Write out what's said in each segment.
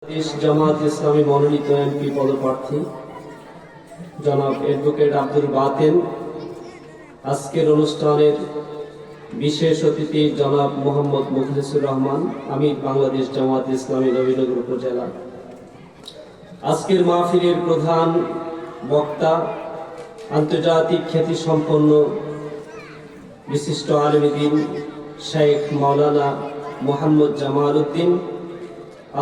বাংলাদেশ জামাত ইসলামী মনোনীত এমপি পদপ্রার্থী জনাব অ্যাডভোকেট আব্দুল বাতেন, আজকের অনুষ্ঠানের বিশেষ অতিথি জনাব মোহাম্মদ মুখলিসুর রহমান, আমির বাংলাদেশ জামাত ইসলামী নবীনগর উপজেলা। আজকের মাহফিলের প্রধান বক্তা আন্তর্জাতিক খ্যাতিসম্পন্ন বিশিষ্ট আলেমে দ্বীন শেখ মাওলানা মোহাম্মদ জামাল উদ্দিন।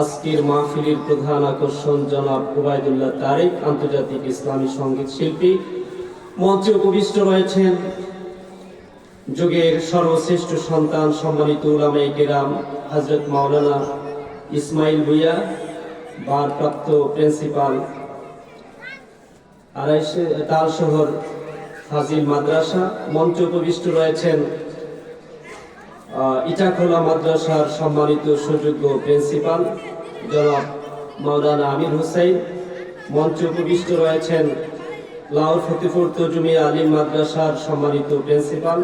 আজকের মাহফিলের প্রধান আকর্ষণ জনাব উবাইদুল্লাহ তারেক, আন্তর্জাতিক ইসলামী সঙ্গীত শিল্পী। মঞ্চে উপবিষ্ট রয়েছেন যুগের সর্বশ্রেষ্ঠ সন্তান সম্মানিত উলামায়ে কেরাম হযরত মাওলানা ইসমাইল ভুইয়া, ভারপ্রাপ্ত প্রিন্সিপাল তালশহর ফাজিল মাদ্রাসা। মঞ্চে উপবিষ্ট রয়েছেন ইটাখোলা মাদ্রাসার সম্মানিত সুযোগ্য প্রিন্সিপাল জনাব মাওলানা আমির হুসাইন। মঞ্চে উপবিষ্ট রয়েছেন লাহোর ফতেপুর তজুমিয়া আলিম মাদ্রাসার সম্মানিত প্রিন্সিপাল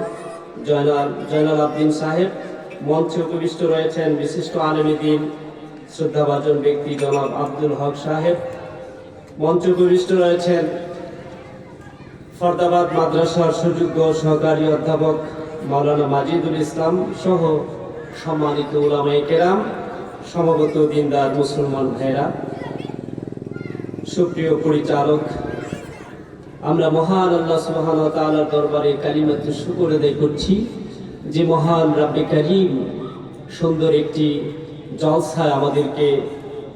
জয়নাল আবদিন সাহেব। মঞ্চে উপবিষ্ট রয়েছেন বিশিষ্ট আলেমে দ্বীন শ্রদ্ধাভাজন ব্যক্তি জনাব আব্দুল হক সাহেব। মঞ্চে উপবিষ্ট রয়েছেন ফরদাবাদ মাদ্রাসার সুযোগ্য সহকারী অধ্যাপক মাওলানা মাজিদুল ইসলাম সহ সম্মানিত উলামায়ে কেরাম, সমবেত দিনদার মুসলমান ভাইরা, সুপ্রিয় পরিচালক, আমরা মহান আল্লাহ সুবহানাহু ওয়া তাআলার দরবারে কালিমাতু শুকর আদায় করছি যে মহান রাব্বে কারীম সুন্দর একটি জলসায় আমাদেরকে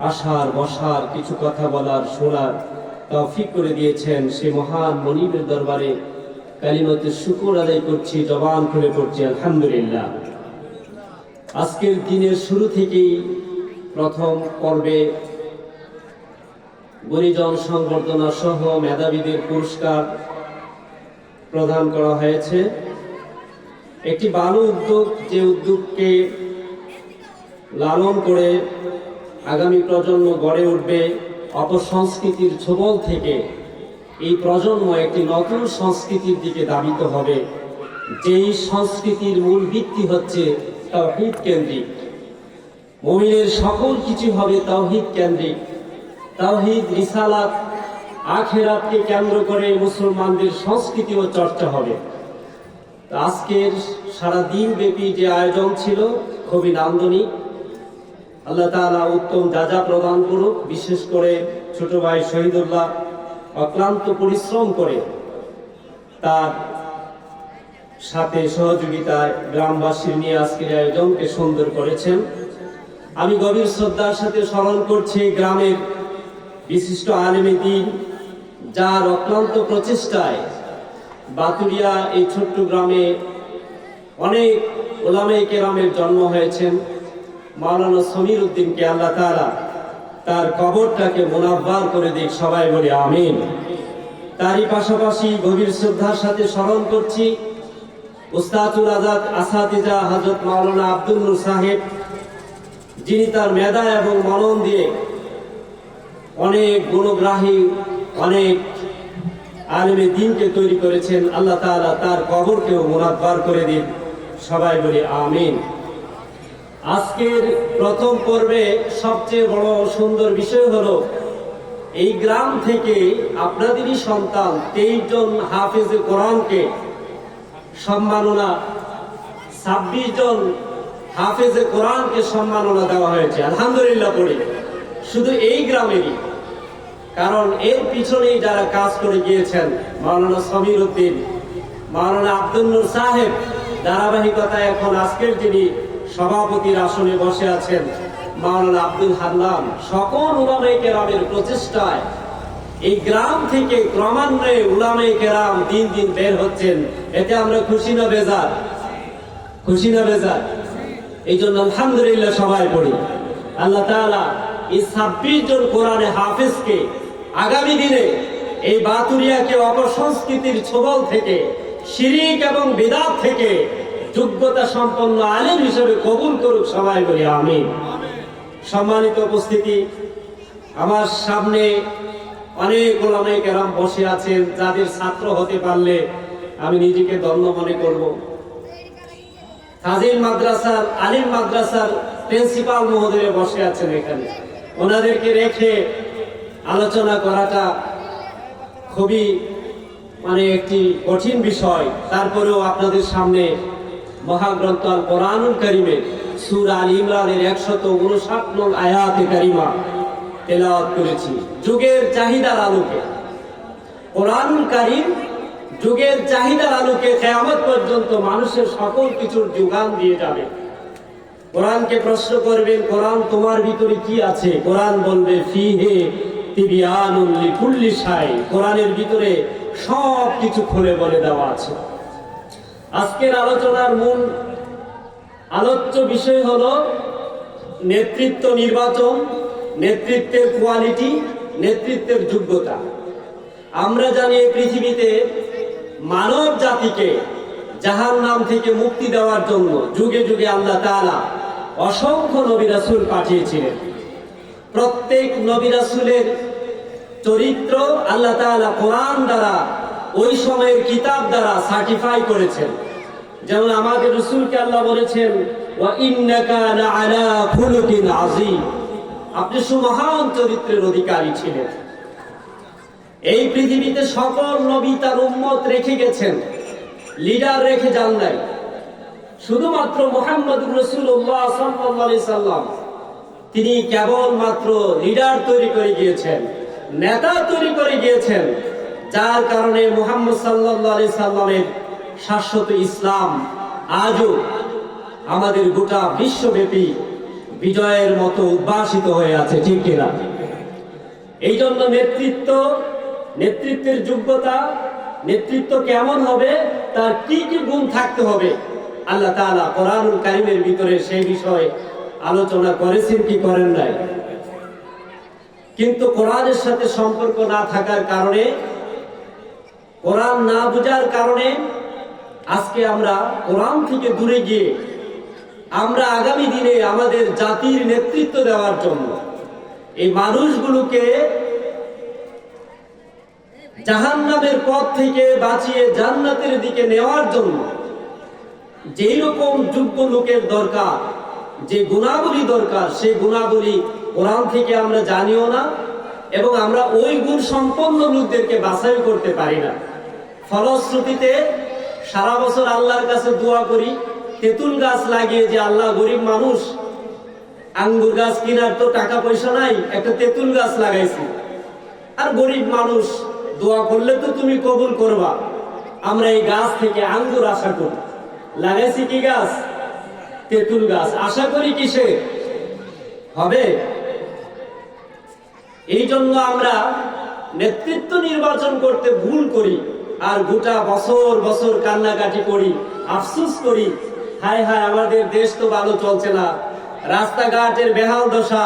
আসার বসার, কিছু কথা বলার, শোনার তৌফিক করে দিয়েছেন। সেই মহান মনিবের দরবারে কালিমাতু শুকর আদায় করছি, জবান খুলে পড়ছি আলহামদুলিল্লাহ। আজকের দিনের শুরু থেকেই প্রথম পর্বে গুণীজন সংবর্ধনা সহ মেধাবীদের পুরস্কার প্রদান করা হয়েছে। একটি ভালো উদ্যোগ, যে উদ্যোগকে লালন করে আগামী প্রজন্ম গড়ে উঠবে অপসংস্কৃতির ছোবল থেকে। এই প্রজন্ম একটি নতুন সংস্কৃতির দিকে ধাবিত হবে, যেই সংস্কৃতির মূল ভিত্তি হচ্ছে তাওহীদ কেন্দ্রিক। মুমিনের সকল কিছু হবে তাওহীদ কেন্দ্রিক। তাওহীদ, রিসালাত, আখিরাতকে কেন্দ্র করে মুসলমানদের সংস্কৃতি ও চর্চা হবে। আজকের সারা দিন ব্যাপী যে আয়োজন ছিল খুবই নান্দনিক। আল্লাহ তাআলা উত্তম যাজা প্রদান করুক। বিশেষ করে ছোট ভাই শহীদুল্লাহ অক্লান্ত পরিশ্রম করে তার সাথে সহযোগিতায় গ্রামবাসীর নিয়ে আজকের আয়োজনকে সুন্দর করেছেন। আমি গভীর শ্রদ্ধার সাথে স্মরণ করছি গ্রামের বিশিষ্ট আলেমে দ্বীন, যার অক্লান্ত প্রচেষ্টায় বাতুরিয়া এই ছোট্ট গ্রামে অনেক উলামায়ে কেরামের জন্ম হয়েছেন। মাওলানা সমীর উদ্দিনকে আল্লাহ তাআলা তার কবরটাকে মুনাব্বার করে দিক, সবাই বলি আমিন। তারই পাশাপাশি গভীর শ্রদ্ধার সাথে স্মরণ করছি উস্তাদুল আজাদ আসাতিজা হযরত মাওলানা আব্দুল নূর সাহেব, যিনি তার মেধা এবং মনন দিয়ে অনেক গুণগ্রাহী, অনেক আলেমে দ্বীনকে তৈরি করেছেন। আল্লাহ তাআলা তার কবরকেও মুনাব্বার করে দিন, সবাই বলি আমিন। আজকের প্রথম পর্বে সবচেয়ে বড় সুন্দর বিষয় হলো এই গ্রাম থেকে আপনাদেরই সন্তান 23 জন হাফেজে কোরআনকে সম্মাননা, 26 জন হাফেজে কোরআনকে সম্মাননা দেওয়া হয়েছে। আলহামদুলিল্লাহ পড়ি শুধু এই গ্রামেরই, কারণ এর পিছনেই যারা কাজ করে গিয়েছেন মাওলানা সমীর উদ্দিন, মাওলানা আব্দুল নূর সাহেব, ধারাবাহিকতায় এখন আজকের যিনি সভাপতির আসনে বসে আছেন মাওলানা আব্দুল হান্নান, সকল উলামায়ে কেরামের প্রচেষ্টায় এই গ্রাম থেকে ক্রমান্বয়ে উলামায়ে কেরাম দিন দিন বের হচ্ছেন। এতে আমরা খুশি না বেজার? খুশি না বেজার? এই জন্য আলহামদুলিল্লাহ সবাই পড়ি। আল্লাহ তাআলা এই 26 জন কোরআনে হাফেজকে আগামী দিনে এই বাতুরিয়াকে অপসংস্কৃতির ছোবল থেকে, শিরিক এবং বিদআত থেকে যোগ্যতা সম্পন্ন আলেম হিসেবে কবুল করুক, সবাই বলি আমিন। সম্মানিত উপস্থিতি, আমার সামনে অনেক উলামায়ে কেরাম বসে আছেন, যাদের ছাত্র হতে পারলে আমি নিজেকে ধন্য মনে করব। ফাজিল মাদ্রাসার, আলিম মাদ্রাসার প্রিন্সিপাল মহোদয় বসে আছেন এখানে, ওনাদেরকে রেখে আলোচনা করাটা খুবই একটি কঠিন বিষয়। তারপরেও আপনাদের সামনে মহাগ্রন্থ আল কোরআনুল কারীমের সূরা আল ইমরানের 159 নং আয়াতে কারিমা তেলাওয়াত করেছি। যুগের চাহিদার আলোকে কোরআনুল কারীম যুগের চাহিদার আলোকে কিয়ামত পর্যন্ত মানুষের সকল কিছুর যোগান দিয়ে যাবে। কোরআনকে প্রশ্ন করবেন, কোরআন তোমার ভিতরে কি আছে? কোরআন বলবে ফিহে তিবিয়ানুল লিকুল্লি শাই, কোরআনের ভিতরে সব কিছু খুলে বলে দেওয়া আছে। আজকের আলোচনার মূল আলোচ্য বিষয় হলো নেতৃত্ব নির্বাচন, নেতৃত্বের কোয়ালিটি, নেতৃত্বের যোগ্যতা। আমরা জানি এই পৃথিবীতে মানব জাতিকে জাহান্নাম থেকে মুক্তি দেওয়ার জন্য যুগে যুগে আল্লাহ তাআলা অসংখ্য নবী রাসূল পাঠিয়েছিলেন। প্রত্যেক নবী রাসূলের চরিত্র আল্লাহ তাআলা কোরআন দ্বারা, ওই সময়ের কিতাব দ্বারা সার্টিফাই করেছেন। যেমন আমাদের রাসূলকে আল্লাহ বলেছেন, ওয়া ইন্নাকা লাআলা খুলুকিন আযীম, আপনি সুমহান চরিত্রের অধিকারী ছিলেন। এই পৃথিবীতে সকল নবী তার উম্মত রেখে গেছেন, লিডার রেখে যান নাই। শুধুমাত্র মুহাম্মদুর রাসূলুল্লাহ সাল্লাল্লাহু আলাইহি সাল্লাম তিনি কেবলমাত্র লিডার তৈরি করে গিয়েছেন, নেতা তৈরি করে গিয়েছেন, যার কারণে মুহাম্মদ সাল্লাল্লাহু আলাইহি সাল্লামের শাশ্বত ইসলাম আজও আমাদের গোটা বিশ্বব্যাপী বিজয়ের মতো উদ্ভাসিত হয়ে আছে, ঠিক কিনা? এই জন্য নেতৃত্বের যোগ্যতা, নেতৃত্ব কেমন হবে, তার কি কি গুণ থাকতে হবে, আল্লাহ তাআলা কোরআনুল কারীমের ভিতরে সেই বিষয়ে আলোচনা করেছেন কি করেন নাই। কিন্তু কোরআনের সাথে সম্পর্ক না থাকার কারণে, কোরআন না বুঝার কারণে আজকে আমরা কোরআন থেকে দূরে গিয়ে আমরা আগামী দিনে আমাদের জাতির নেতৃত্ব দেওয়ার জন্য এই মানুষগুলোকে জাহান্নামের পথ থেকে বাঁচিয়ে জান্নাতের দিকে নেওয়ার জন্য যেই রকম যোগ্য লোকের দরকার, যে গুণাবলী দরকার, সেই গুণাবলী কোরআন থেকে আমরা জানিও না, এবং আমরা ওই গুণ সম্পন্ন লোকদেরকে বাছাই করতে পারি না। ফলশ্রুতিতে সারা বছর আল্লাহর কাছে দোয়া করি, তেঁতুল গাছ লাগিয়ে, যে আল্লাহ গরিব মানুষ, আঙ্গুর গাছ কেনার তো টাকা পয়সা নাই, একটা তেঁতুল গাছ লাগাইছি, আর গরিব মানুষ দোয়া করলে তো তুমি কবুল করবা, আমরা এই গাছ থেকে আঙ্গুর আশা করি। লাগাইছি কি গাছ? তেঁতুল গাছ। আশা করি কিসে হবে? এই জন্য আমরা নেতৃত্ব নির্বাচন করতে ভুল করি, আর গোটা বছর বছর কান্নাকাটি করি, আফসোস করি, হায় হায় আমাদের দেশ তো ভালো চলছে না, রাস্তাঘাটের বেহাল দশা,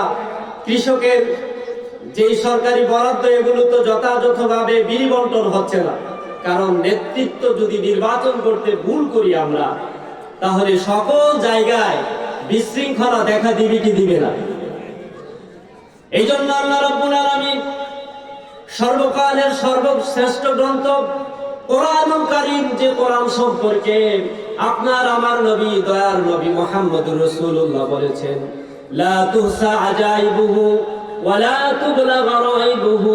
কৃষকের যেই সরকারি বরাদ্দ এগুলো তো যথাযথভাবে বিলি বন্টন হচ্ছে না। কারণ নেতৃত্ব যদি নির্বাচন করতে ভুল করি আমরা, তাহলে সকল জায়গায় বিশৃঙ্খলা দেখা দিবে কি দিবে না? এই জন্য আল্লাহ রাব্বুল আলামিন সর্বকালের সর্বশ্রেষ্ঠ গ্রন্থ কোরআনুল কারীম, যে কোরআন সম্পর্কে আপনার আমার নবী, দয়ার নবী মুহাম্মদুর রাসূলুল্লাহ বলেছেন, লা তুহসা আজাইবুহু ওয়া লা তুবলা গারাইবুহু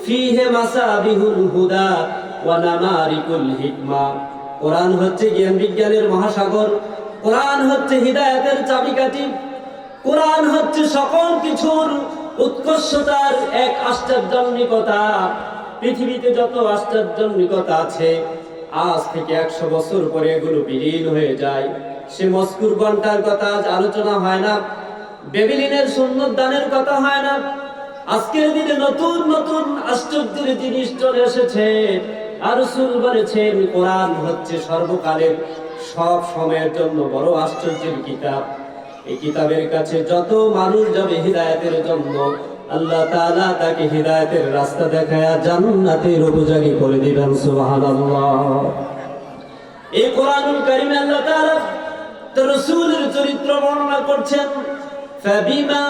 ফীহি মাসাবিহুল হুদা ওয়া নামারিকুল হিকমা। কোরআন হচ্ছে জ্ঞান বিজ্ঞানের মহাসাগর, কোরআন হচ্ছে হিদায়াতের চাবিকাঠি, কোরআন হচ্ছে সকল কিছুর উৎকর্ষতার এক আশ্চর্যজনকতা। পৃথিবীতে যত আশ্চর্যজনকতা আছে, আজ থেকে 100 বছর পরে এগুলো বিলীন হয়ে যায়। সে মস্কুর ঘন্টার কথা আজ আলোচনা হয় না, বেবিলিনের সুন্নত দানের কথা হয় না। আজকের দিনে নতুন নতুন আশ্চর্যের জিনিস চলে এসেছে, আর রাসূল বলেছেন কোরআন হচ্ছে সর্বকালের সব সময়ের জন্য বড় আশ্চর্যের কিতাব। এই কিতাবের কাছে যত মানুষ যাবে হিদায়াতের জন্য, আল্লাহ তাআলা তাকে হিদায়াতের রাস্তা দেখায়া জান্নাতের উপযোগী করে দিবেন। সুবহানাল্লাহ। এই কোরআনুল কারীমে আল্লাহ তাআলা তার রাসূলের চরিত্র বর্ণনা করছেন, ফাবিমা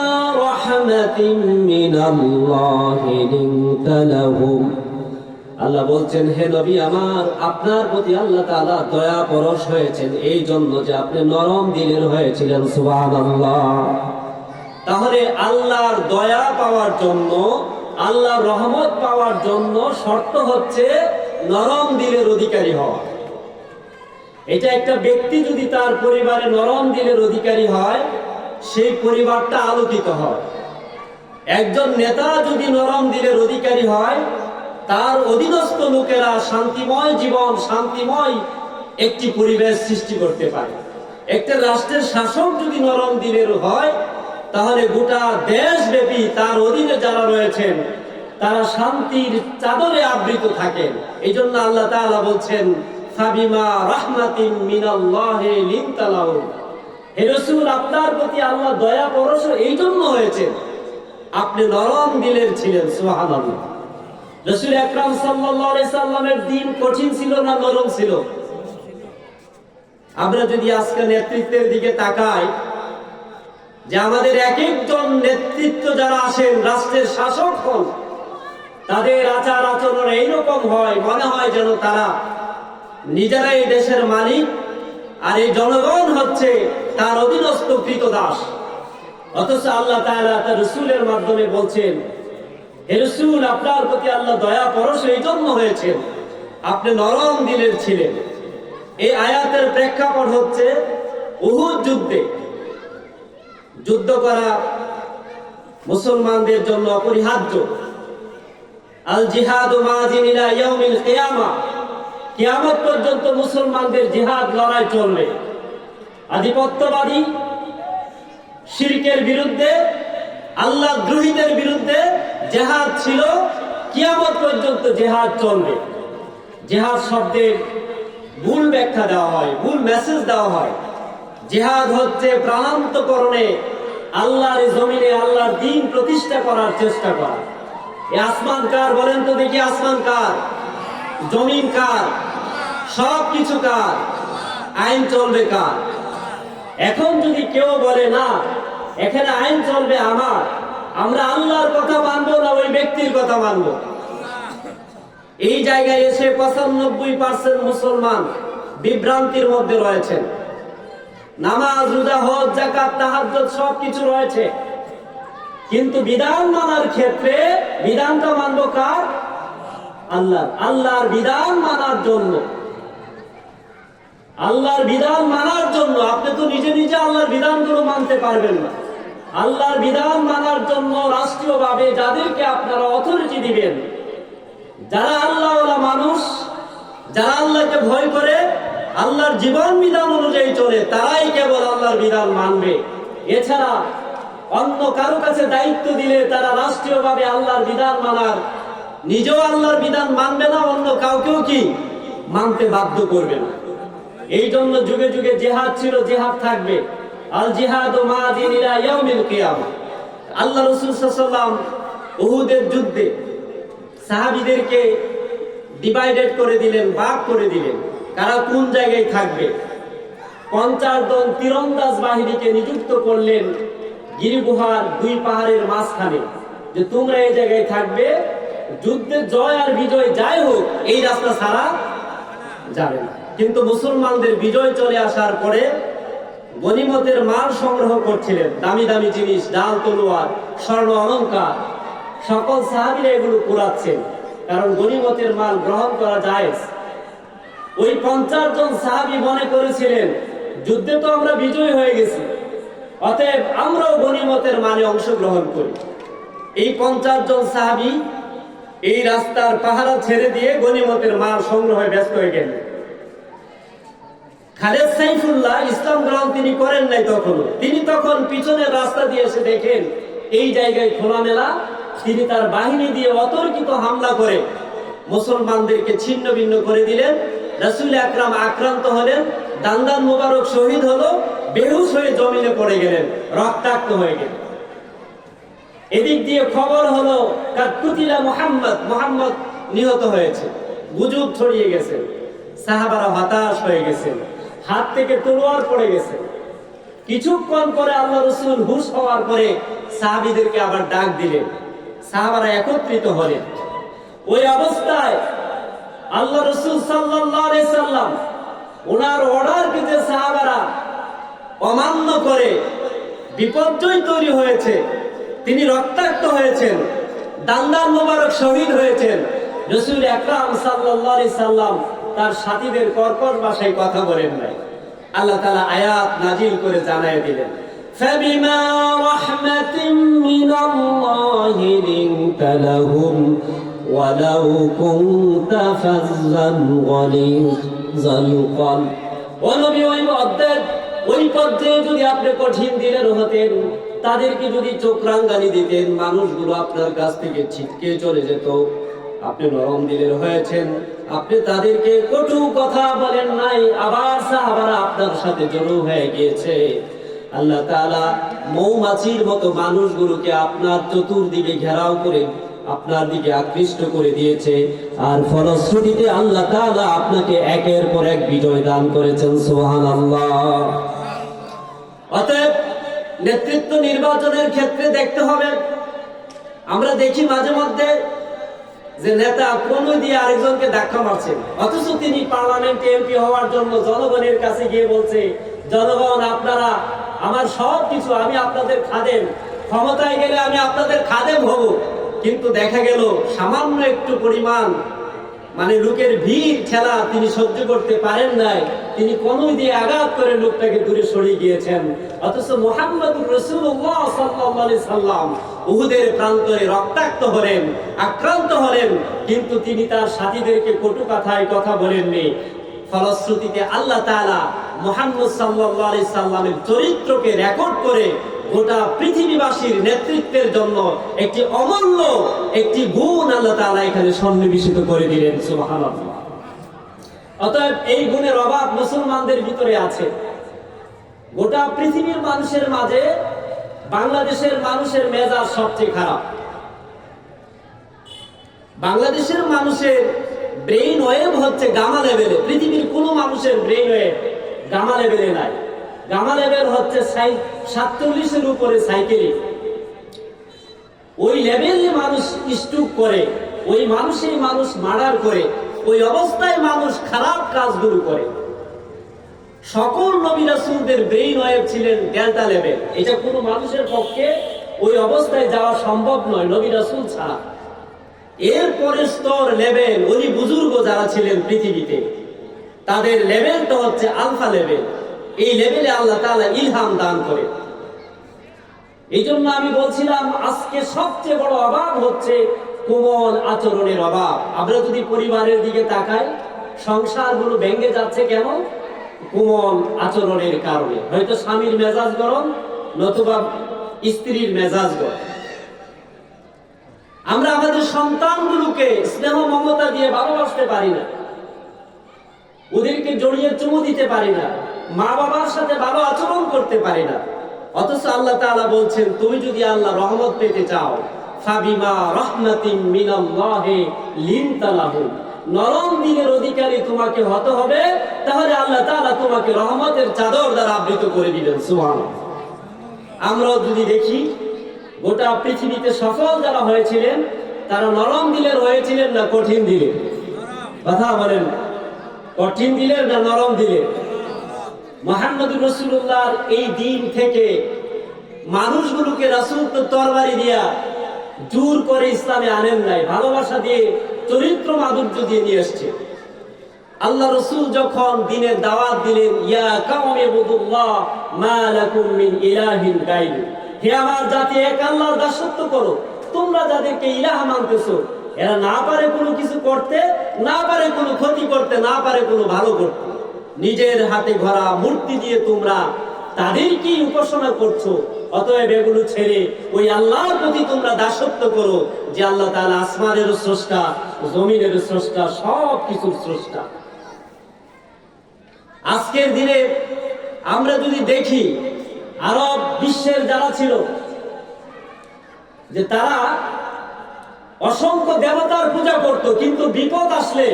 রাহমাতিন মিনাল্লাহি লিনতা লাহুম। আল্লাহ বলছেন, হে নবী আমার, আপনার প্রতি আল্লাহ তাআলা দয়া পরশ হয়েছেন এই জন্য যে আপনি নরম দিলের হয়েছিলেন। সুবহানাল্লাহ। তাহলে আল্লাহর দয়া পাওয়ার জন্য, আল্লাহর রহমত পাওয়ার জন্য শর্ত হচ্ছে নরম দিলের অধিকারী হওয়া। এটা একটা ব্যক্তি যদি তার পরিবারে নরম দিলের অধিকারী হয়, সেই পরিবারটা আলোকিত হয়। একজন নেতা যদি নরম দিলের অধিকারী হয়, তার অধীনস্থ লোকেরা শান্তিময় জীবন, শান্তিময় একটি পরিবেশ সৃষ্টি করতে পারে। একটা রাষ্ট্রের শাসক যদি নরম দিলের হয়, তাহলে গোটা দেশব্যাপী তার অধীনে যারা রয়েছেন তারা শান্তির চাদরে আবৃত থাকেন। এই জন্য আল্লাহ তাআলা বলছেন, ফাবিমা রাহমাতিন মিনাল্লাহি লিনতা লাহুম। হে রাসূল, আপনার প্রতি আল্লাহ দয়া পরশ এই জন্য হয়েছে আপনি নরম দিলের ছিলেন। সুবহানাল্লাহ। রাসূল আকরাম সাল্লাল্লাহু আলাইহি সাল্লামের দিন কঠিন ছিল না নরম ছিল? আমরা যদি আজকে নেতৃত্বের দিকে তাকাই, যে আমাদের এক একজন নেতৃত্ব যারা আসেন, রাষ্ট্রের শাসক হন, তাদের আচার আচরণ এইরকম হয়, মনে হয় যেন তারা নিজেরাই দেশের মালিক আর এই জনগণ হচ্ছে তার অধীনস্থ কৃতদাস। অথচ আল্লাহ তাআলা তার রাসূলের মাধ্যমে বলছেন, হে রাসূল, আপনার প্রতি আল্লাহ দয়া পরশ এই জন্য হয়েছে আপনি নরম দিলের ছিলেন। এই আয়াতের প্রেক্ষাপট হচ্ছে উহুদ যুদ্ধে যুদ্ধ করা মুসলমানদের জন্য অপরিহার্য। আল জিহাদু মাযিন ইলা ইয়াউমিল কিয়ামা, কিয়ামত পর্যন্ত মুসলমানদের জিহাদ লড়াই চলবে। আধিপত্যবাদী শিরকের বিরুদ্ধে, আল্লাহ দ্রোহীদের বিরুদ্ধে জিহাদ ছিল, কিয়ামত পর্যন্ত জিহাদ চলবে। জিহাদ শব্দের ভুল ব্যাখ্যা দেওয়া হয়, ভুল মেসেজ দেওয়া হয়। জিহাদ হচ্ছে প্রাণান্তকরণে আল্লাহর জমিনে আল্লাহর দ্বীন প্রতিষ্ঠা করার চেষ্টা করা। এই আসমান কার বলেন তো দেখি? আসমান কার? জমিন কার? সব কিছু কার? আইন চলবে কার? এখন যদি কেউ বলে না এখানে আইন চলবে আমার, আমরা আল্লাহর কথা মানবো না ওই ব্যক্তির কথা মানবো, এই জায়গায় এসে 95% মুসলমান বিভ্রান্তির মধ্যে রয়েছেন। নামাজ, রোজা, হজ, যাকাত, তাহাজ্জুদ সবকিছু রয়েছে, কিন্তু বিধান মানার ক্ষেত্রে বিধানটা মানবো কার? আল্লাহ। আল্লাহর বিধান মানার জন্য, আল্লাহর বিধান মানার জন্য আপনি তো নিজে নিজে আল্লাহর বিধানগুলো মানতে পারবেন না। আল্লাহর বিধান মানার জন্য রাষ্ট্রীয়ভাবে যাদেরকে আপনারা অথরিটি দিবেন, যারা আল্লাহওয়ালা মানুষ, যারা আল্লাহকে ভয় করে, আল্লাহর জীবন বিধান অনুযায়ী চলে, তারাই কেবল আল্লাহর বিধান মানবে। এছাড়া অন্য কারো কাছে দায়িত্ব দিলে তারা রাষ্ট্রীয়ভাবে আল্লাহর বিধান মানার, নিজেও আল্লাহর বিধান মানবে না, অন্য কাউকেও কি মানতে বাধ্য করবে না। এই জন্য যুগে যুগে জিহাদ ছিল, জিহাদ থাকবে। আল জিহাদু মাযিন ইলা ইয়াউমিল কিয়ামা। আল্লাহ রাসূল সাল্লাল্লাহু আলাইহি ওয়াসাল্লাম উহুদের যুদ্ধে সাহাবীদেরকে ডিভাইডেড করে দিলেন, ভাগ করে দিলেন, কারা কোন জায়গায় থাকবে। 50 জন তীরন্দাজ বাহিনীকে নিযুক্ত করলেন গিরিগুহার 2 পাহাড়ের মাঝখানে, যে তোমরা এই জায়গায় থাকবে, যুদ্ধে জয় আর বিজয় যাই হোক এই রাস্তা ছাড়া যাবে না। কিন্তু মুসলমানদের বিজয় চলে আসার পরে গনিমতের মাল সংগ্রহ করছিলেন, দামি দামি জিনিস, ডাল, তলোয়ার, স্বর্ণ অলংকার, সকল সাহাবীরা এগুলো কুড়াচ্ছেন, কারণ গনিমতের মাল গ্রহণ করা জায়েজ। ওই 50 জন সাহাবী মনে করেছিলেন যুদ্ধে তো আমরা বিজয়ী হয়ে গেছি, অতএব আমরাও গনিমতের মালে অংশগ্রহণ করি। এই 50 জন সাহাবী এই রাস্তার পাহারা ছেড়ে দিয়ে গনিমতের মাল সংগ্রহে ব্যস্ত হয়ে গেলেন। খালেদ সাইফুল্লাহ ইসলাম গ্রহণ তিনি করেন নাই তখনও। তিনি তখন পিছনের রাস্তা দিয়ে এসে দেখেন এই জায়গায় খোলামেলা, তিনি তার বাহিনী দিয়ে অতর্কিত হামলা করে মুসলমানদেরকে ছিন্ন ভিন্ন করে দিলেন। রাসূল আকরাম আক্রান্ত হলেন, দান্দান মোবারক শহীদ হলো, বেহুশ হয়ে জমিনে পড়ে গেলেন, রক্তাক্ত হয়ে গেলেন। এদিক দিয়ে খবর হলো কাতুতিলা মুহাম্মদ নিহত হয়েছে, গুজব ছড়িয়ে গেছে, সাহাবারা হতাশ হয়ে গেছেন, হাত থেকে তলোয়ার পড়ে গেছে। কিছুক্ষণ পরে আল্লাহ রাসূল হুশ হওয়ার পরে সাহাবীদেরকে আবার ডাক দিলেন, সাহাবারা একত্রিত হলেন। ওই অবস্থায় আল্লাহ রাসূল সাল্লাল্লাহু আলাইহি সাল্লাম ওনার অর্ডারকে যে সাহাবারা অমান্য করে বিপর্যয় তৈরি হয়েছে, তিনি রক্তাক্ত হয়েছেন, দান্দার মোবারক শহীদ হয়েছেন। রাসূল আকরাম সাল্লাল্লাহু আলাইহি সাল্লাম তার সাথীদের কর্কশ ভাষায় কথা বলেন নাই। আল্লাহ তাআলা আয়াত নাজিল করে জানায় দিলেন, فَبِمَا رَحْمَةٍ مِّنَ اللَّهِ لِنتَ لَهُمْ وَلَوْ كُنتَ فَظًّا غَلِيظَ الْقَلْبِ। ও নবী, ওই পর্যায়ে যদি আপনি কঠিন দিলের হতেন, তাদেরকে যদি চোখ রাঙানি দিতেন, মানুষগুলো আপনার কাছ থেকে ছিটকে চলে যেত। আপনি নরম দিলের হয়েছেন, আপনি তাদেরকে কটু কথা বলেন নাই, আবার সাহাবারা আপনার সাথে জড়ো হয়ে গিয়েছে। আল্লাহ তাআলা মৌমাছির মতো মানুষগুলোকে আপনার চতুর্দিকে ঘেরাও করে আপনার দিকে আকৃষ্ট করে দিয়েছে, আর ফলশ্রুতিতে আল্লাহ তাআলা আপনাকে একের পর এক বিজয় দান করেছেন। সুবহানাল্লাহ। অতএব নেতৃত্ব নির্বাচনের ক্ষেত্রে দেখতে হবে, আমরা দেখি মাঝে মধ্যে যে নেতা কোনো দিয়ে আরেকজনকে ধাক্কা মারছেন, অথচ তিনি পার্লামেন্টে এমপি হওয়ার জন্য জনগণের কাছে গিয়ে বলছে, জনগণ আপনারা আমার সব কিছু, আমি আপনাদের খাদেম, ক্ষমতায় গেলে আমি আপনাদের খাদেম হব। কিন্তু দেখা গেল সামান্য একটু পরিমাণ লোকের ভিড় ঠেলা তিনি সহ্য করতে পারেন নাই, তিনি কোন দিয়ে আঘাত করে লোকটাকে দূরে সরিয়ে গিয়েছেন। অথচ মুহাম্মদুর রাসূলুল্লাহ সাল্লাল্লাহু আলাইহি সাল্লাম উহুদের প্রান্তরে রক্তাক্ত হলেন, আক্রান্ত হলেন, কিন্তু তিনি তার সাথীদেরকে কটু কথায় কথা বলেননি। ফলশ্রুতিতে আল্লাহ তাআলা মুহাম্মদ সাল্লাল্লাহু আলাইহি সাল্লামের চরিত্রকে রেকর্ড করে গোটা পৃথিবীবাসীর নেতৃত্বের জন্য একটি অমূল্য একটি গুণ আল্লাহ তাআলা এখানে সন্নিবেশিত করে দিলেন। সুবহানাল্লাহ। অতএব এই গুণের অভাব মুসলমানদের ভিতরে আছে। গোটা পৃথিবীর মানুষের মাঝে বাংলাদেশের মানুষের মেজাজ সবচেয়ে খারাপ। বাংলাদেশের মানুষের ব্রেইন ওয়েভ হচ্ছে গামা লেভেলে, পৃথিবীর কোনো মানুষের ব্রেইন ওয়েভ গামা লেভেলে নাই। গামা লেভেল হচ্ছে 47-এর উপরে সাইকেলিং। ওই লেভেলে মানুষ স্ট্রোক করে, ওই মানুষই মানুষ মার্ডার করে, ওই অবস্থায় মানুষ খারাপ কাজগুলো করে। সকল নবী রাসূলদের ব্রেইন ওয়েভ ছিলেন ডেল্টা লেভেল। এটা কোনো মানুষের পক্ষে ওই অবস্থায় যাওয়া সম্ভব নয় নবী রাসূল ছাড়া। এর পরের স্তর লেভেল ওলি বুজুর্গ যারা ছিলেন পৃথিবীতে, তাদের লেভেলটা হচ্ছে আলফা লেভেল। এই লেভেলে আল্লাহ তাআলা ইলহাম দান করে। এই জন্য আমি বলছিলাম আজকে সবচেয়ে বড় অভাব হচ্ছে কোমল আচরণের অভাব। আমরা যদি পরিবারের দিকে তাকাই, সংসারগুলো ভেঙে যাচ্ছে কেন? কোমল আচরণের কারণে। হয়তো স্বামীর মেজাজ গরম, নতুবা স্ত্রীর মেজাজ গরম। আমরা আমাদের সন্তানগুলোকে স্নেহ মমতা দিয়ে ভালোবাসতে পারি না, ওদেরকে জড়িয়ে চুমু দিতে পারি না, মা বাবার সাথে ভালো আচরণ করতে পারি না। অথচ আল্লাহ তাআলা বলছেন, তুমি যদি আল্লাহ রহমত পেতে চাও, ফাবিমা রাহমাতিন মিনাল্লাহি লিনতা লাহুম, নরম দিলের অধিকারী তোমাকে হতে হবে, তাহলে আল্লাহ তাআলা তোমাকে রহমতের চাদর দ্বারা আবৃত করে দিবেন। সুবহানাল্লাহ। আমরা যদি দেখি গোটা পৃথিবীতে সফল যারা হয়েছিলেন, তারা নরম দিলের হয়েছিলেন না কঠিন দিলের? কথা বলেন, কঠিন দিলের না নরম দিলের? মুহাম্মদুর রাসূলুল্লাহর এই দিন থেকে মানুষগুলোকে রাসূল তো তরবারি দিয়া জোর করে ইসলামে আনেন নাই, ভালোবাসা দিয়ে চরিত্র মাধুর্য দিয়ে নিয়ে আসছে। আল্লাহ রাসূল যখন দিনের দাওয়াত দিলেন, ইয়া কাওমি ইবুদুল্লাহ মা লাকুম মিন ইলাহিন গায়রু, হে আমার জাতি, এক আল্লাহর দাসত্ব করো। তোমরা যাদেরকে ইলাহ মানতেছো, এরা না পারে কোনো কিছু করতে, না পারে কোনো ক্ষতি করতে, না পারে কোনো ভালো করতে। নিজের হাতে গড়া মূর্তি দিয়ে তোমরা তাদেরকেই উপাসনা করছো। অতএব এগুলো ছেড়ে ওই আল্লাহর প্রতি তোমরা দাসত্ব করো, যে আল্লাহ তাআলা আসমানের স্রষ্টা, জমিনের স্রষ্টা, সব কিছুর স্রষ্টা। আজকের দিনে আমরা যদি দেখি, আরব বিশ্বের যারা ছিল, যে তারা অসংখ্য দেবতার পূজা করত, কিন্তু বিপদ আসলে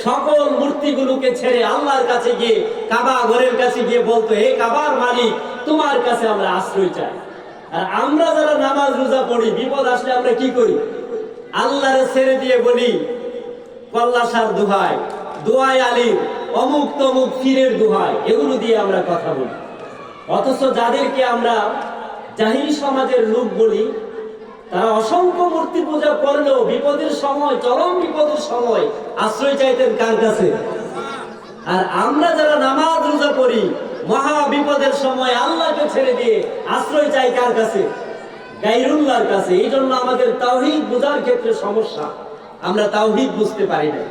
সকল মূর্তিগুলোকে ছেড়ে আল্লাহর কাছে গিয়ে, কাবা ঘরের কাছে গিয়ে বলতো, হে কাবার মালিক, তোমার কাছে আমরা আশ্রয় চাই। আর আমরা যারা নামাজ রোজা পড়ি, বিপদ আসলে আমরা কি করি? আল্লাহরে ছেড়ে দিয়ে বলি কল্লাসার দোহাই, দোয়াই আলীর, অমুক তমুক পীরের দোহাই, এগুলো দিয়ে আমরা কথা বলি। অথচ যাদেরকে আমরা জাহিলি সমাজের লোক বলি, তারা অসংখ্য মূর্তি পূজা করলেও বিপদের সময়, চরম বিপদের সময় আশ্রয় চাইতেন কার কাছে? আর আমরা যারা নামাজ রোজা করি, মহা বিপদের সময় আল্লাহকে ছেড়ে দিয়ে আশ্রয় চাই কার কাছে? গায়রুল্লাহর কাছে। এই জন্য আমাদের তাওহীদ বোঝার ক্ষেত্রে সমস্যা, আমরা তাওহীদ বুঝতে পারি না।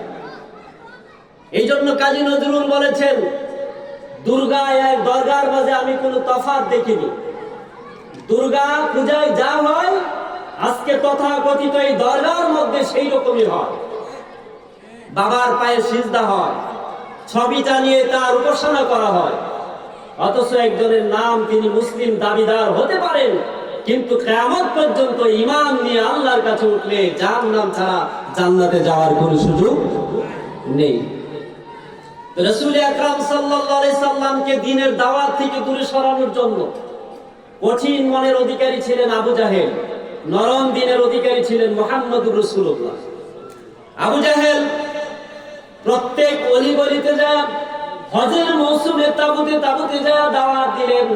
এই জন্য কাজী নজরুল বলেছেন, দুর্গা এক দরগার মাঝে আমি কোনো তফাৎ দেখিনি। দুর্গা পূজায় যা হয় আজকে তথাকথিত এই দরগার মধ্যে সেই রকমই হয়। বাবার পায়ে সিজদা হয়, ছবি টানিয়ে তার উপাসনা করা হয়। অথচ একজনের নাম তিনি মুসলিম দাবিদার হতে পারেন, কিন্তু কিয়ামত পর্যন্ত ঈমান নিয়ে আল্লাহর কাছে উঠলে জাহান্নাম ছাড়া জান্নাতে যাওয়ার কোনো সুযোগ নেই। রাসূল আকরাম সাল্লাল্লাহু আলাইহি সাল্লামকে দ্বীনের দাওয়াত থেকে দূরে সরানোর জন্য কঠিন মনের অধিকারী ছিলেন আবু জাহেল, নরম দিনের অধিকারী ছিলেন মুহাম্মদুর রাসূলুল্লাহ। আবু জাহেল প্রত্যেক অলিগলিতে যা, হজের মৌসুমে তাবুতে তাবুতে যা দাওয়াত দিলেন,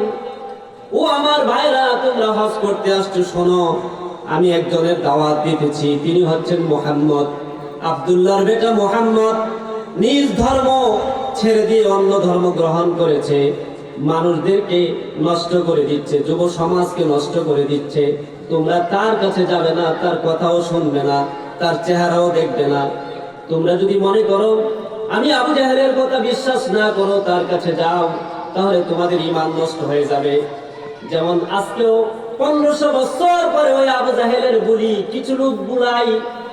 ও আমার ভাইরা তোমরা হজ করতে আসছো, শোনো আমি একজনের দাওয়াত দিতেছি, তিনি হচ্ছেন মুহাম্মদ, আব্দুল্লাহর বেটা মুহাম্মদ। নিজ ধর্ম ছেড়ে দিয়ে অন্য ধর্ম গ্রহণ করেছে, মানুষদেরকে নষ্ট করে দিচ্ছে, যুব সমাজকে নষ্ট করে দিচ্ছে। তোমরা তার কাছে যাবে না, তার কথাও শুনবে না, তার চেহারাও দেখবে না। তোমরা যদি মনে করো আমি আবু জাহেলের কথা বিশ্বাস না করো, তার কাছে যাও, তাহলে তোমাদের ঈমান নষ্ট হয়ে যাবে। যেমন আজকেও 1500 বছর পরে ওই আবু জাহেলের বুলি কিছু লোক বুলাই,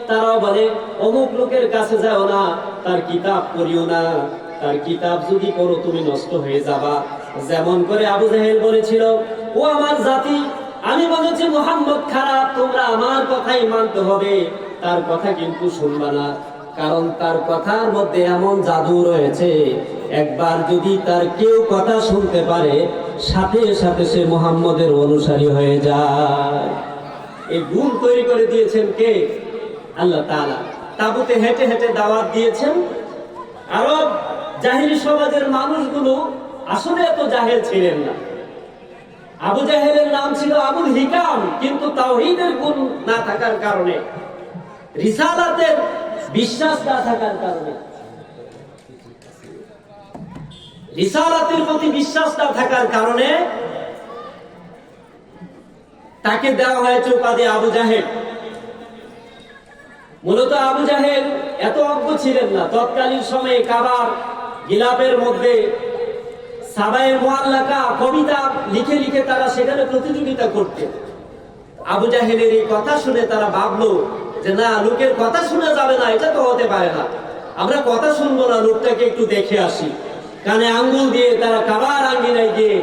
তারাও বলে অমুক লোকের কাছে যাও না, তার কিতাব পড়িও না, তার কিতাব যদি পড়ো তুমি নষ্ট হয়ে যাবা। যেমন করে আবু জাহেল বলেছিল, ও আমার জাতি, আমি বলেছি মুহাম্মদ খারাপ, তোমরা আমার কথাই মানতে হবে, তার কথা কিন্তু শুনবা না, কারণ তার কথার মধ্যে এমন জাদু রয়েছে, একবার যদি তার কেউ কথা শুনতে পারে সাথে সাথে সে মুহাম্মদের অনুসারী হয়ে যায়। এই গুণ তৈরি করে দিয়েছেন কে? আল্লাহ তাআলা। তাবুতে হেঁটে হেঁটে দাওয়াত দিয়েছেন। আরব জাহিলি সমাজের মানুষগুলো আসলে এত জাহেল ছিলেন না। আবু জাহেলের নাম ছিল আবুল হিকাম, কিন্তু তাওহীদের গুণ না থাকার কারণে, রিসালাতের বিশ্বাস না থাকার কারণে, রিসালাতের প্রতি বিশ্বাস না থাকার কারণে তাকে দেওয়া হয়েছে উপাধি আবু জাহেল। মূলত আবু জাহেল এত অজ্ঞ ছিলেন না। তৎকালীন সময়ে কাবার গিলাপের মধ্যে সাবায়ের মুআল্লাকা কবিতা লিখে লিখে তারা সেখানে প্রতিযোগিতা করতেন। আবু জাহেলের এই কথা শুনে তারা ভাবলো যে না, লোকের কথা শোনা যাবে না, এটা তো হতে পারে না, আমরা কথা শুনবো না, লোকটাকে একটু দেখে আসি। কানে আঙ্গুল দিয়ে তারা কাবার আঙ্গিনায় গিয়ে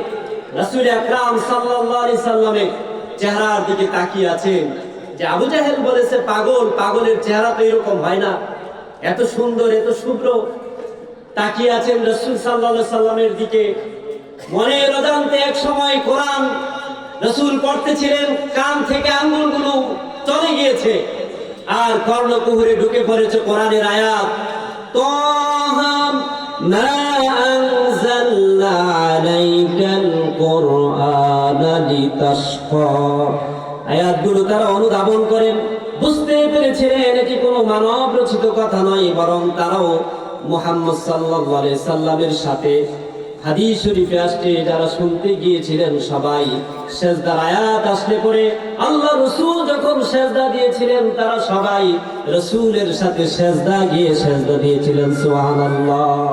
রাসূল আকরাম সাল্লাল্লাহু আলাইহি সাল্লামের চেহারার দিকে তাকিয়ে আছেন। যে আবু জাহেল বলেছে পাগল, পাগলের চেহারা তো এরকম হয় না, এত সুন্দর, এত শুভ্র। তাকিয়ে আছেন রাসূল সাল্লাল্লাহু আলাইহি সাল্লামের দিকে। মনের অজান্তে এক সময় কোরআন রাসূল পড়তেছিলেন, কান থেকে আঙ্গুলগুলো চলে গিয়েছে, আর কর্ণকুহরে ঢুকে পড়েছে কোরআনের আয়াত, তাহা মা আনজালনা আলাইকাল কুরআনা লিতাশকা। আয়াতগুলো তারা অনুধাবন করেন, বুঝতে পেরেছিলেন এটি কোনো মানব রচিত কথা নয়, বরং তারাও মুহাম্মদ সাল্লাল্লাহু আলাইহি সাল্লামের সাথে হাদিস শরীফে আসছে যারা শুনতে গিয়েছিলেন সবাই সেজদার আয়াত আসলে পরে আল্লাহ রাসূল যখন সেজদা দিয়েছিলেন তারা সবাই রাসূলের সাথে সেজদা গিয়ে সেজদা দিয়েছিলেন। সুবহানাল্লাহ।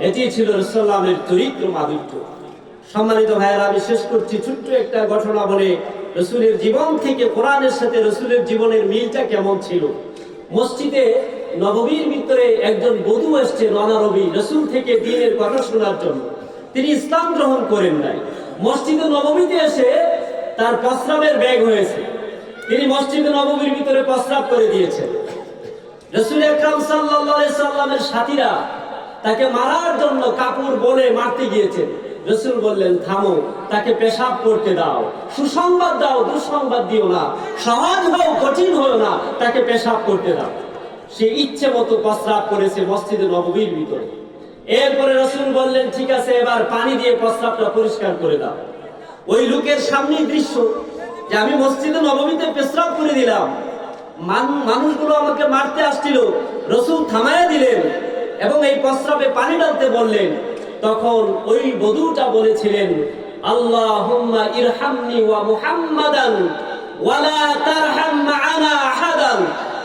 এটি ছিল রাসূলের চরিত্র মাধুর্য। সম্মানিত ভাইয়েরা, আমি শেষ করছি ছোট্ট একটা ঘটনা বলে। রাসূলের জীবন থেকে কোরআনের সাথে রাসূলের জীবনের মিলটা কেমন ছিল। মসজিদে নববীর ভিতরে একজন বধূ এসেছেন অনারবি, রাসূল থেকে দ্বীনের কথা শোনার জন্য। তিনি ইসলাম গ্রহণ করেন নাই। মসজিদে নববীতে এসে তার প্রস্রাবের ব্যাগ হয়েছে, তিনি মসজিদে নববীর ভিতরে প্রস্রাব করে দিয়েছেন। রাসূল আকরাম সাল্লাল্লাহু আলাইহি সাল্লামের সাথীরা তাকে মারার জন্য কাপড় বলে মারতে গিয়েছেন। রাসূল বললেন, থামো, তাকে পেশাব করতে দাও, সুসংবাদ দাও, দুঃসংবাদ দিও না, সহজ হও কঠিন হও না, তাকে পেশাব করতে দাও। সে ইচ্ছে মতো প্রস্রাব করেছে মসজিদে নববীর ভিতরে। এরপরে রাসূল বললেন, ঠিক আছে, এবার পানি দিয়ে প্রস্রাবটা পরিষ্কার করে দাও। ওই লোকের সামনেই দৃশ্য যে আমি মসজিদে নববীতে পেশরাব করে দিলাম, মানুষগুলো আমাকে মারতে আসছিল, রাসূল থামায়া দিলেন এবং এই পেশরাবে পানি ঢালতে বললেন। তখন ওই বধূটা বলেছিলেন, আল্লাহুম্মা ইরহামনি ওয়া মুহাম্মাদান ওয়ালা তারহাম মা'ানা আহাদান।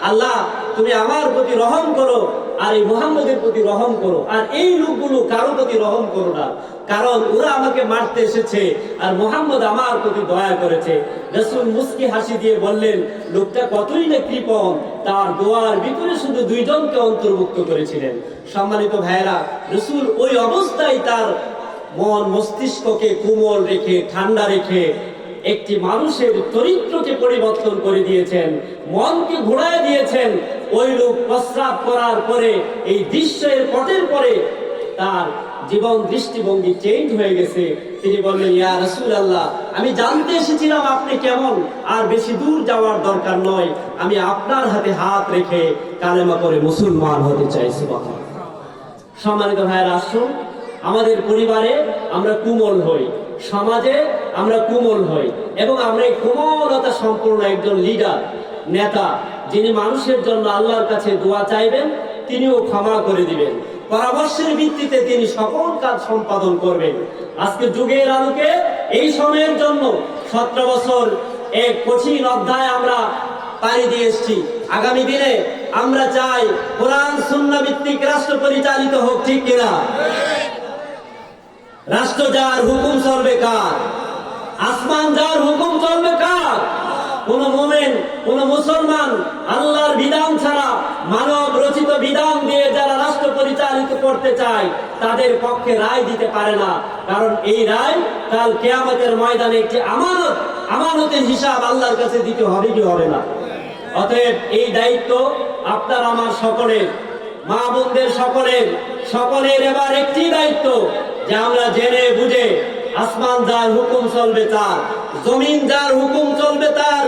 আল্লাহ, তুমি আমার প্রতি রহম করো আর এই মুহাম্মদের প্রতি রহম করো, আর এই লোকগুলো কারো প্রতি রহম করো না, কারণ ওরা আমাকে মারতে এসেছে আর মুহাম্মদ আমার প্রতি দয়া করেছে। রাসূল মুস্কি হাসি দিয়ে বললেন, লোকটা কতই না কৃপণ, তার দোয়ার ভিতরে শুধু দুইজনকে অন্তর্ভুক্ত করেছিলেন। সম্মানিত ভাইয়েরা, রাসূল ওই অবস্থায় তার মন মস্তিষ্ককে কোমল রেখে, ঠান্ডা রেখে একটি মানুষের চরিত্রকে পরিবর্তন করে দিয়েছেন, মনকে ঘোরায় দিয়েছেন। ওই লোক প্রস্রাব করার পরে, এই দৃশ্যের পটের পরে তার জীবন দৃষ্টিভঙ্গি চেঞ্জ হয়ে গেছে। তিনি বললেন, ইয়া রাসূলুল্লাহ, আমি জানতে এসেছিলাম আপনি কেমন, আর বেশি দূর যাওয়ার দরকার নয়, আমি আপনার হাতে হাত রেখে কালেমা পড়ে মুসলমান হতে চাই। সুবহানাল্লাহ। সম্মানিত ভাইয়েরা, আসুন আমাদের পরিবারে আমরা কোমল হই, সমাজে আমরা কোমল হই, এবং আমরা এই কোমলতা সম্পূর্ণ একজন লিডার, নেতা, যিনি মানুষের জন্য আল্লাহর কাছে দোয়া চাইবেন, তিনিও ক্ষমা করে দিবেন, পরামর্শের ভিত্তিতে তিনি সকল কাজ সম্পাদন করবেন। আজকে যুগের আলোকে এই সময়ের জন্য 17 বছর এক কঠিন অধ্যায় আমরা পাড়ি দিয়ে এসেছি। আগামী দিনে আমরা চাই কোরআন সুন্নাহ ভিত্তিক রাষ্ট্র পরিচালিত হোক, ঠিক কিনা? রাষ্ট্র যার হুকুম চলবে কার? আসমান যার হুকুম চলবে কার? কোন মুমিন, কোন মুসলমান আল্লাহর বিধান ছাড়া মানব রচিত বিধান দিয়ে যারা রাষ্ট্র পরিচালিত করতে চায়, তাদের পক্ষে রায় দিতে পারে না, কারণ এই রায় কাল কিয়ামতের ময়দানে একটি আমানত, আমানতের হিসাব আল্লাহর কাছে দিতে হবে কি হবে না। অতএব এই দায়িত্ব আপনার আমার সকলের, মা বোনদের সকলের এবার একটি দায়িত্ব যে আমরা জেনে বুঝে, আসমান যার হুকুম চলবে তার, জমিন যার হুকুম চলবে তার,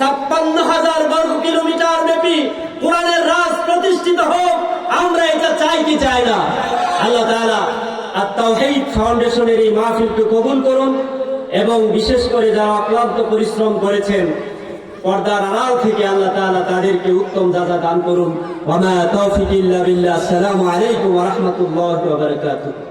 56,000 বর্গ কিলোমিটার ব্যাপী কোরআনের রাজ প্রতিষ্ঠিত হোক। আমরা এটা চাই কি চাই না? আল্লাহ তাআলা আত-তাওহীদ ফাউন্ডেশনের এই মাহফিলকে কবুল করুন, এবং বিশেষ করে যারা অক্লান্ত পরিশ্রম করেছেন পর্দার আড়াল থেকে, আল্লাহ তাআলা তাদেরকে উত্তম জাযা দান করুন। ওয়া মা তাওফীক ইল্লা বিল্লাহ। আসসালামু আলাইকুম ওয়া রাহমাতুল্লাহি ওয়া বারাকাতুহু।